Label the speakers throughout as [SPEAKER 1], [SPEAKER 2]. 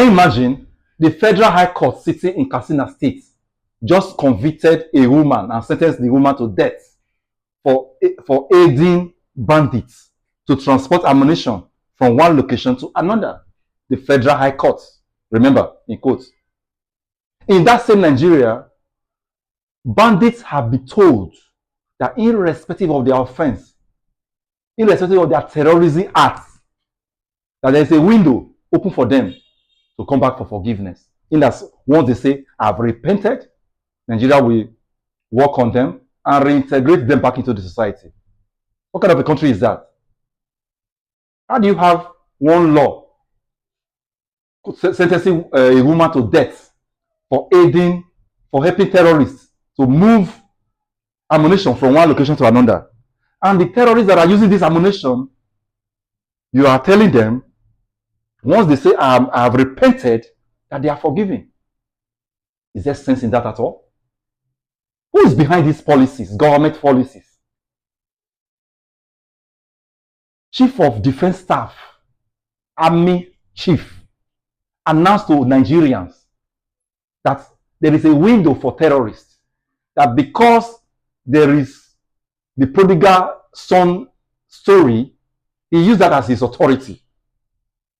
[SPEAKER 1] you imagine the Federal High Court sitting in Katsina State just convicted a woman and sentenced the woman to death for aiding bandits to transport ammunition from one location to another. The Federal High Court, remember, in quotes. In that same Nigeria, bandits have been told that irrespective of their offense, irrespective of their terrorism acts, that there is a window open for them to come back for forgiveness. In that, once they say, I've repented, Nigeria will work on them and reintegrate them back into the society. What kind of a country is that? How do you have one law sentencing a woman to death for helping terrorists to move ammunition from one location to another? And the terrorists that are using this ammunition, you are telling them, once they say, I have repented, that they are forgiven. Is there sense in that at all? Who is behind these policies, government policies? Chief of Defense Staff, Army Chief, announced to Nigerians that there is a window for terrorists, that because there is the prodigal son story, he used that as his authority.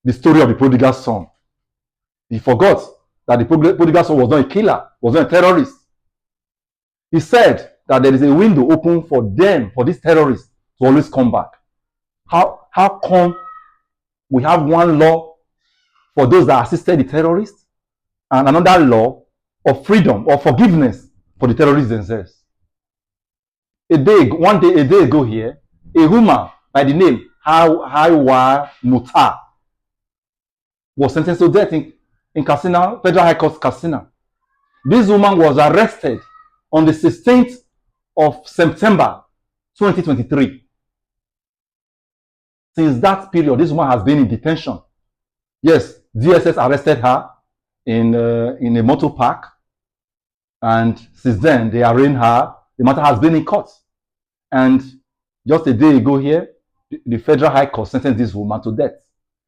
[SPEAKER 1] The story of the prodigal son. He forgot that the prodigal son was not a killer, was not a terrorist. He said that there is a window open for them, for these terrorists, to always come back. How come we have one law for those that assisted the terrorists and another law of freedom or forgiveness for the terrorists themselves? A day ago here, a woman by the name Hauwa'u Mukhtar was sentenced to death in Katsina, Federal High Court, Katsina. This woman was arrested on the 16th of September 2023. Since that period, this woman has been in detention. Yes, DSS arrested her in a motor park, and since then they arraigned her. The matter has been in court, and just a day ago here, the Federal High Court sentenced this woman to death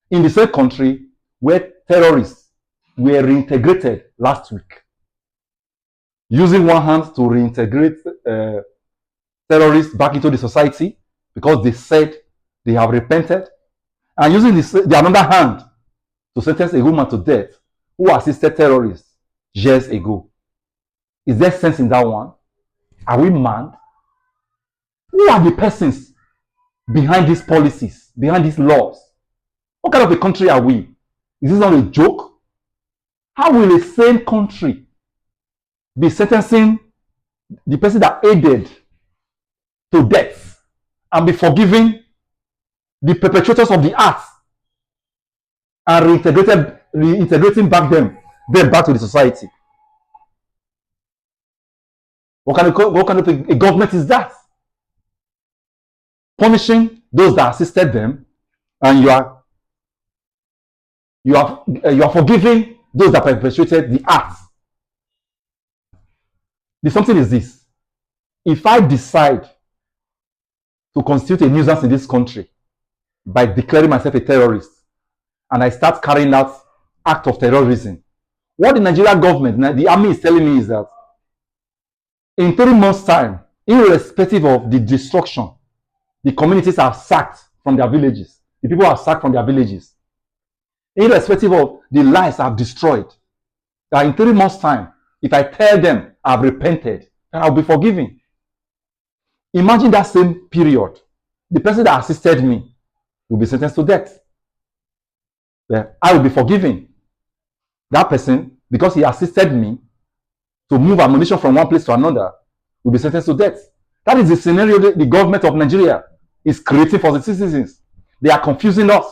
[SPEAKER 1] in the same country where terrorists were reintegrated last week, using one hand to reintegrate terrorists back into the society because they said they have repented, and using the another hand to sentence a woman to death who assisted terrorists years ago. Is there sense in that one? Are we mad? Who are the persons behind these policies, behind these laws? What kind of a country are we? Is this not a joke? How will a sane country be sentencing the person that aided to death and be forgiving the perpetrators of the acts and reintegrating them back to the society? What kind of a government is that? Punishing those that assisted them, and you are forgiving those that perpetrated the acts. The something is this: if I decide to constitute a nuisance in this country by declaring myself a terrorist, and I start carrying out acts of terrorism, what the Nigerian government, the army, is telling me is that in 3 months' time, irrespective of the destruction, the communities are sacked from their villages. The people are sacked from their villages. Irrespective of the lives I've destroyed, that in 3 months' time, if I tell them I've repented, then I'll be forgiven. Imagine that same period. The person that assisted me will be sentenced to death. Then I will be forgiven. That person, because he assisted me to move ammunition from one place to another, will be sentenced to death. That is the scenario the government of Nigeria is creating for the citizens. They are confusing us.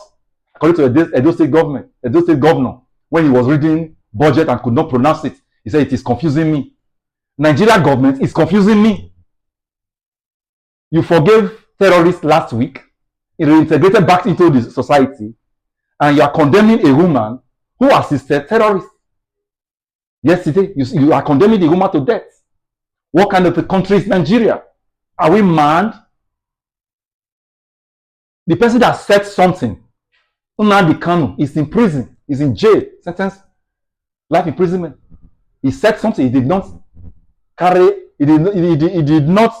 [SPEAKER 1] According to Edo State governor, when he was reading budget and could not pronounce it, he said, it is confusing me. Nigeria government is confusing me. You forgave terrorists last week, it reintegrated back into the society, and you are condemning a woman who assisted terrorists. Yesterday, you are condemning the woman to death. What kind of a country is Nigeria? Are we mad? The person that said something, Nnamdi Kanu, is in prison He's in jail, sentenced life imprisonment. He said something he did not carry. He did not.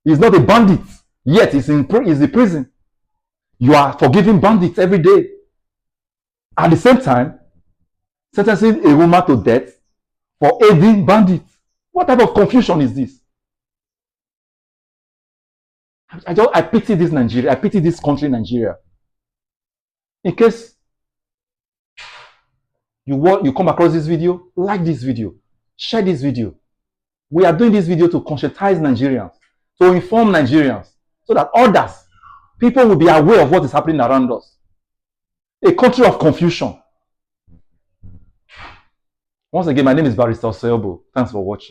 [SPEAKER 1] He's not a bandit. Yet he's in prison. You are forgiving bandits every day. At the same time, sentencing a woman to death for aiding bandits. What type of confusion is this? I pity this Nigeria. I pity this country, Nigeria. In case you come across this video, like this video, share this video. We are doing this video to conscientize Nigerians, to inform Nigerians, so that others, people will be aware of what is happening around us. A country of confusion. Once again, my name is Barrister Osoyobo. Thanks for watching.